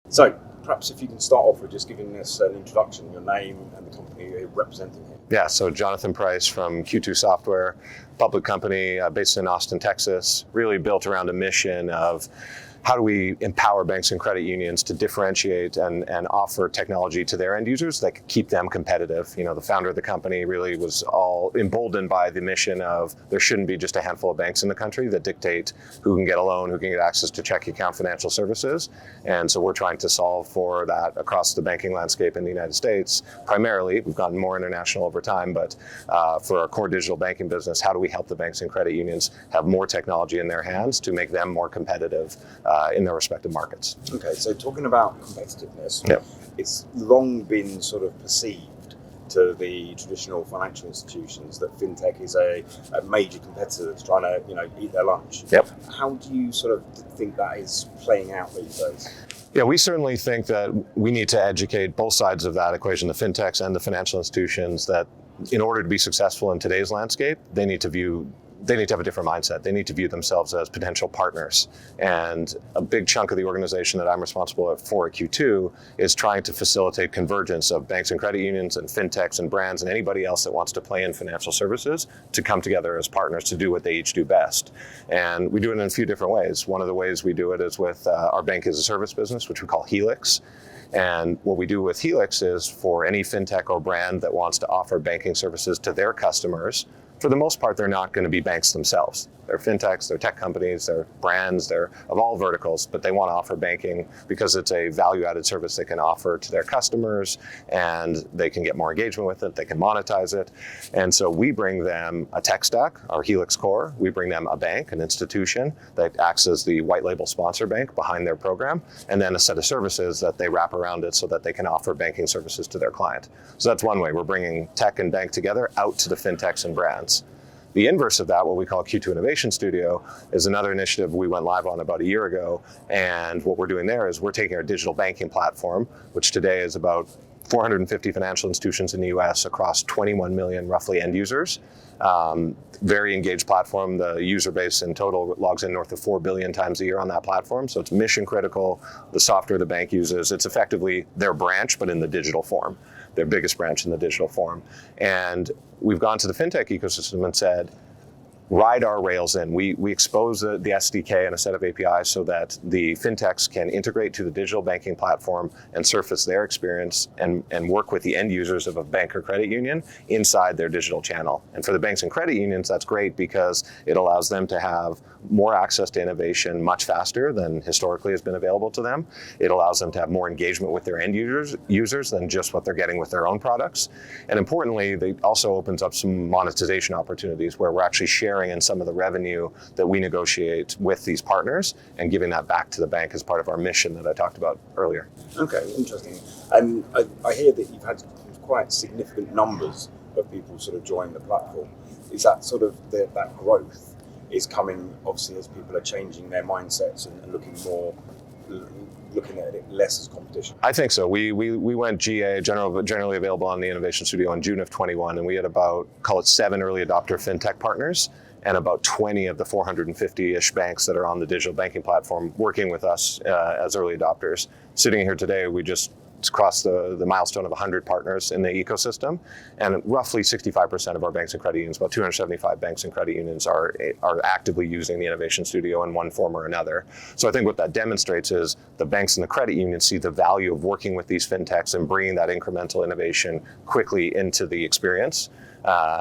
So perhaps if you can start off with just giving us an introduction, your name and the company you're representing here. Yeah, so Jonathan Price from Q2 Software, public company based in Austin, Texas, really built around a mission of how do we empower banks and credit unions to differentiate and offer technology to their end users that could keep them competitive. You know, the founder of the company really was all emboldened by the mission of there shouldn't be just a handful of banks in the country that dictate who can get a loan, who can get access to checking account financial services. And so we're trying to solve for that across the banking landscape in the United States. Primarily, we've gotten more international over time, but for our core digital banking business, how do we help the banks and credit unions have more technology in their hands to make them more competitive in their respective markets? Okay, so talking about competitiveness, Yep. It's long been sort of perceived to the traditional financial institutions that fintech is a major competitor that's trying to, eat their lunch. Yep. How do you sort of think that is playing out these days? Yeah, we certainly think that we need to educate both sides of that equation, the fintechs and the financial institutions, that in order to be successful in today's landscape, they need to have a different mindset. They need to view themselves as potential partners. And a big chunk of the organization that I'm responsible for at Q2 is trying to facilitate convergence of banks and credit unions and fintechs and brands and anybody else that wants to play in financial services to come together as partners to do what they each do best. And we do it in a few different ways. One of the ways we do it is with our bank as a service business, which we call Helix. And what we do with Helix is for any fintech or brand that wants to offer banking services to their customers, for the most part, they're not going to be banks themselves. They're fintechs, they're tech companies, they're brands, they're of all verticals, but they want to offer banking because it's a value-added service they can offer to their customers, and they can get more engagement with it, they can monetize it. And so we bring them a tech stack, our Helix core. We bring them a bank, an institution that acts as the white label sponsor bank behind their program, and then a set of services that they wrap around it so that they can offer banking services to their client. So that's one way. We're bringing tech and bank together out to the fintechs and brands. The inverse of that, what we call Q2 Innovation Studio, is another initiative we went live on about a year ago. And what we're doing there is we're taking our digital banking platform, which today is about 450 financial institutions in the US across 21 million roughly end users. Very engaged platform. The user base in total logs in north of 4 billion times a year on that platform. So it's mission critical. The software the bank uses, it's effectively their branch, but in the digital form, their biggest branch in the digital form. And we've gone to the fintech ecosystem and said, ride our rails in. We expose the SDK and a set of APIs so that the fintechs can integrate to the digital banking platform and surface their experience and work with the end users of a bank or credit union inside their digital channel. And for the banks and credit unions, that's great because it allows them to have more access to innovation much faster than historically has been available to them. It allows them to have more engagement with their end users than just what they're getting with their own products. And importantly, it also opens up some monetization opportunities where we're actually sharing in some of the revenue that we negotiate with these partners and giving that back to the bank as part of our mission that I talked about earlier. Okay, interesting. And I hear that you've had quite significant numbers of people sort of join the platform. Is that sort of that growth is coming obviously as people are changing their mindsets and looking at it less as competition? I think so. We went GA, generally available on the Innovation Studio, in June of 21, and we had about, call it 7 early adopter fintech partners and about 20 of the 450-ish banks that are on the digital banking platform working with us as early adopters. Sitting here today, we just crossed the milestone of 100 partners in the ecosystem, and roughly 65% of our banks and credit unions, about 275 banks and credit unions, are actively using the Innovation Studio in one form or another. So I think what that demonstrates is the banks and the credit unions see the value of working with these fintechs and bringing that incremental innovation quickly into the experience.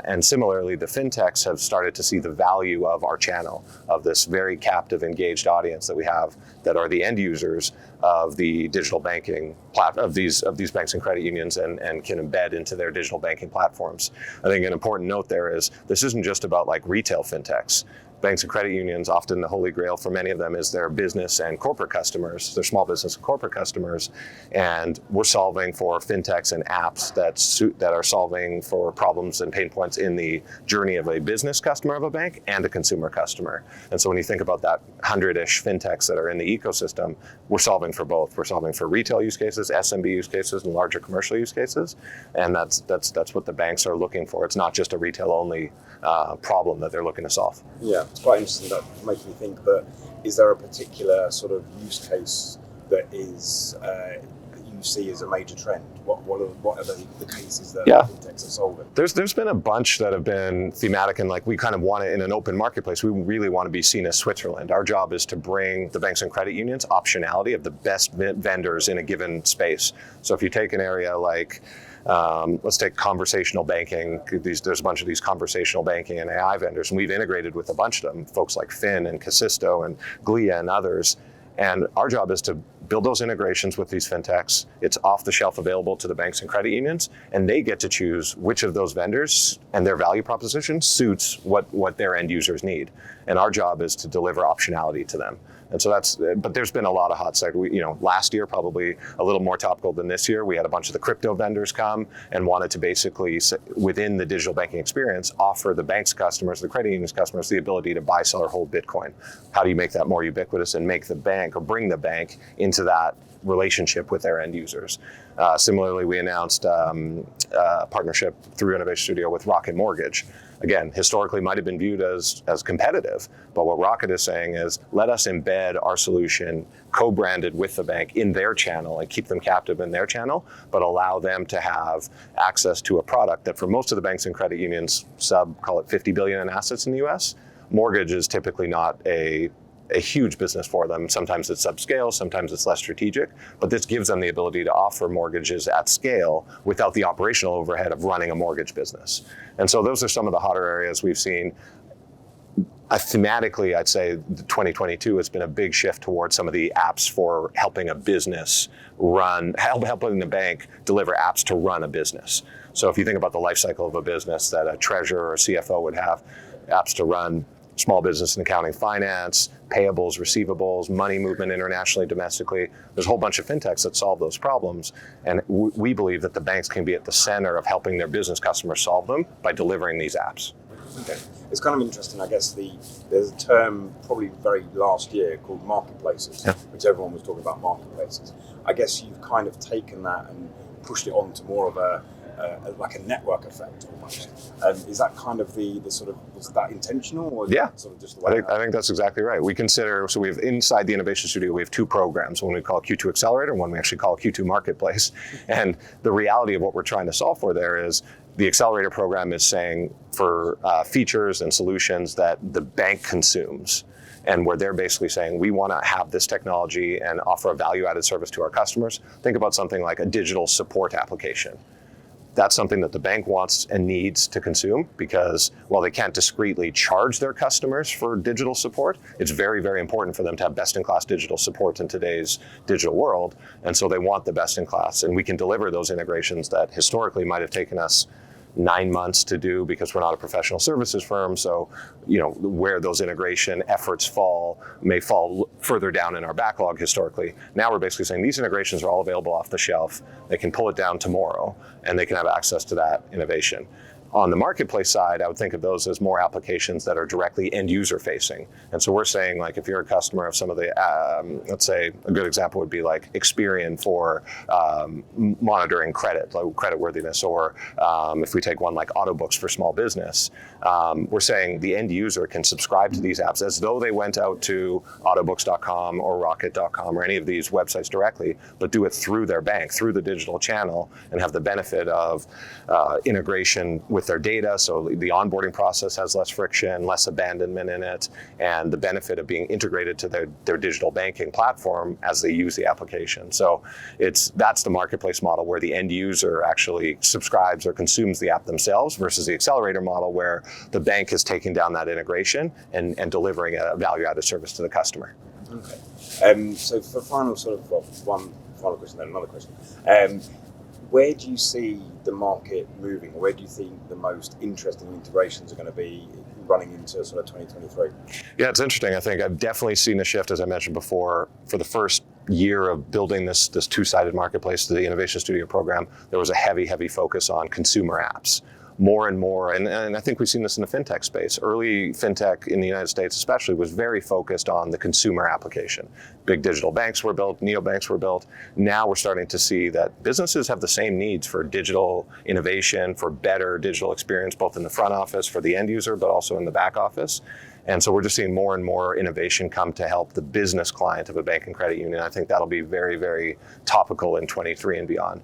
And similarly, the fintechs have started to see the value of our channel, of this very captive, engaged audience that we have that are the end users of the digital banking of these banks and credit unions and can embed into their digital banking platforms. I think an important note there is this isn't just about like retail fintechs. Banks and credit unions, often the holy grail for many of them is their business and corporate customers, their small business and corporate customers. And we're solving for fintechs and apps that are solving for problems and pain points in the journey of a business customer of a bank and a consumer customer. And so when you think about that 100-ish fintechs that are in the ecosystem, we're solving for both. We're solving for retail use cases, SMB use cases, and larger commercial use cases. And that's what the banks are looking for. It's not just a retail-only problem that they're looking to solve. Yeah, it's quite interesting. That makes me think that, is there a particular sort of use case that is that you see as a major trend? What are the cases that fintechs are solving? There's been a bunch that have been thematic, and like we kind of want it in an open marketplace. We really want to be seen as Switzerland. Our job is to bring the banks and credit unions optionality of the best vendors in a given space. So if you take an area like let's take conversational banking. There's a bunch of these conversational banking and AI vendors, and we've integrated with a bunch of them, folks like Fin and Casisto and Glia and others. And our job is to build those integrations with these fintechs. It's off the shelf available to the banks and credit unions, and they get to choose which of those vendors and their value proposition suits what their end users need. And our job is to deliver optionality to them. And so but there's been a lot of hot sector. Last year, probably a little more topical than this year, we had a bunch of the crypto vendors come and wanted to basically, within the digital banking experience, offer the bank's customers, the credit union's customers, the ability to buy, sell, or hold Bitcoin. How do you make that more ubiquitous and make the bank, or bring the bank into that relationship with their end users? Similarly, we announced a partnership through Innovation Studio with Rocket Mortgage. Again, historically might have been viewed as competitive, but what Rocket is saying is, let us embed our solution co-branded with the bank in their channel and keep them captive in their channel, but allow them to have access to a product that for most of the banks and credit unions, call it 50 billion in assets in the US, mortgage is typically not a huge business for them. Sometimes it's subscale, sometimes it's less strategic, but this gives them the ability to offer mortgages at scale without the operational overhead of running a mortgage business. And so those are some of the hotter areas we've seen. Thematically, I'd say 2022 has been a big shift towards some of the apps for helping a business helping the bank deliver apps to run a business. So if you think about the life cycle of a business that a treasurer or CFO would have, apps to run small business and accounting, finance, payables, receivables, money movement internationally, domestically. There's a whole bunch of fintechs that solve those problems. And we believe that the banks can be at the center of helping their business customers solve them by delivering these apps. Okay. It's kind of interesting, I guess, there's a term probably very last year called marketplaces, which everyone was talking about marketplaces. I guess you've kind of taken that and pushed it on to more of like a network effect almost. Is that kind of the sort of, was that intentional, or is that sort of just the way I think that's exactly right. We consider, so we have inside the Innovation Studio, we have two programs, one we call Q2 Accelerator and one we actually call Q2 Marketplace. And the reality of what we're trying to solve for there is the Accelerator program is saying for features and solutions that the bank consumes, and where they're basically saying, we want to have this technology and offer a value-added service to our customers. Think about something like a digital support application. That's something that the bank wants and needs to consume, because while they can't discreetly charge their customers for digital support, it's very, very important for them to have best-in-class digital support in today's digital world. And so they want the best-in-class, and we can deliver those integrations that historically might have taken us 9 months to do because we're not a professional services firm. So, where those integration efforts may fall further down in our backlog historically. Now we're basically saying these integrations are all available off the shelf. They can pull it down tomorrow and they can have access to that innovation. On the marketplace side, I would think of those as more applications that are directly end user facing. And so we're saying, like, if you're a customer of some of the, let's say a good example would be like Experian for monitoring credit, like creditworthiness, or if we take one like Autobooks for small business, we're saying the end user can subscribe to these apps as though they went out to autobooks.com or rocket.com or any of these websites directly, but do it through their bank, through the digital channel, and have the benefit of integration with their data, so the onboarding process has less friction, less abandonment in it, and the benefit of being integrated to their digital banking platform as they use the application. So that's the marketplace model where the end user actually subscribes or consumes the app themselves, versus the accelerator model where the bank is taking down that integration and delivering a value-added service to the customer. Okay. So for one final question, then another question. Where do you see the market moving? Where do you think the most interesting integrations are going to be running into sort of 2023? Yeah, it's interesting. I think I've definitely seen a shift, as I mentioned before. For the first year of building this two-sided marketplace, the Innovation Studio program, there was a heavy focus on consumer apps. More and more, and I think we've seen this in the fintech space. Early fintech in the United States especially was very focused on the consumer application. Big digital banks were built, neobanks were built. Now we're starting to see that businesses have the same needs for digital innovation, for better digital experience, both in the front office for the end user, but also in the back office. And so we're just seeing more and more innovation come to help the business client of a bank and credit union. I think that'll be very, very topical in 23 and beyond.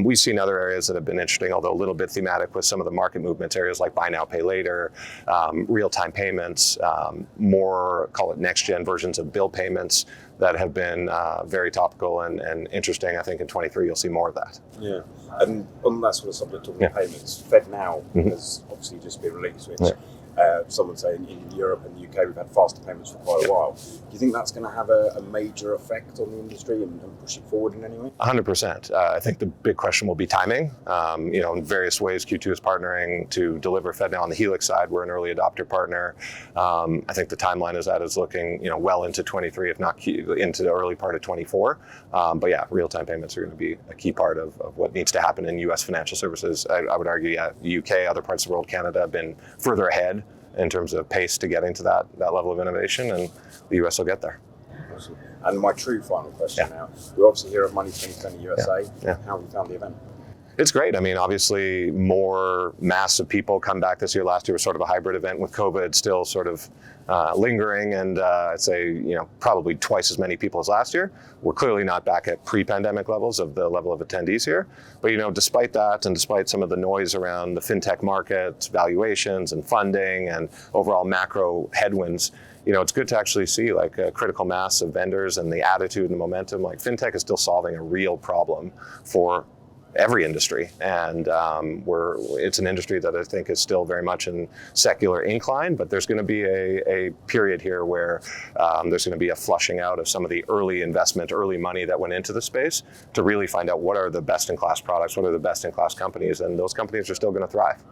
We've seen other areas that have been interesting, although a little bit thematic with some of the market movements, areas like buy now, pay later, real-time payments, more, call it next-gen versions of bill payments that have been very topical and interesting. I think in 23 you'll see more of that. Yeah, and on that sort of subject, talking about payments, FedNow has obviously just been released, which someone saying in Europe and the UK we've had faster payments for quite a while. Do you think that's going to have a major effect on the industry and push it forward in any way? 100%. I think the big question will be timing. In various ways, Q2 is partnering to deliver FedNow on the Helix side. We're an early adopter partner. I think the timeline is looking well into 23, if not into the early part of 24. But yeah, real-time payments are going to be a key part of what needs to happen in U.S. financial services. I would argue, the UK, other parts of the world, Canada have been further ahead in terms of pace to getting to that level of innovation, and the US will get there. Awesome. And my true final question now, we're obviously here at Money20 USA. How have you found the event? It's great. I mean, obviously more mass of people come back this year. Last year was sort of a hybrid event with COVID still sort of lingering, and I'd say, probably twice as many people as last year. We're clearly not back at pre-pandemic levels of the level of attendees here. But, despite that, and despite some of the noise around the fintech market, valuations and funding and overall macro headwinds, it's good to actually see like a critical mass of vendors and the attitude and the momentum. Like fintech is still solving a real problem for every industry, and it's an industry that I think is still very much in secular incline, but there's going to be a period here where there's going to be a flushing out of some of the early investment, early money that went into the space to really find out what are the best-in-class products, what are the best-in-class companies, and those companies are still going to thrive.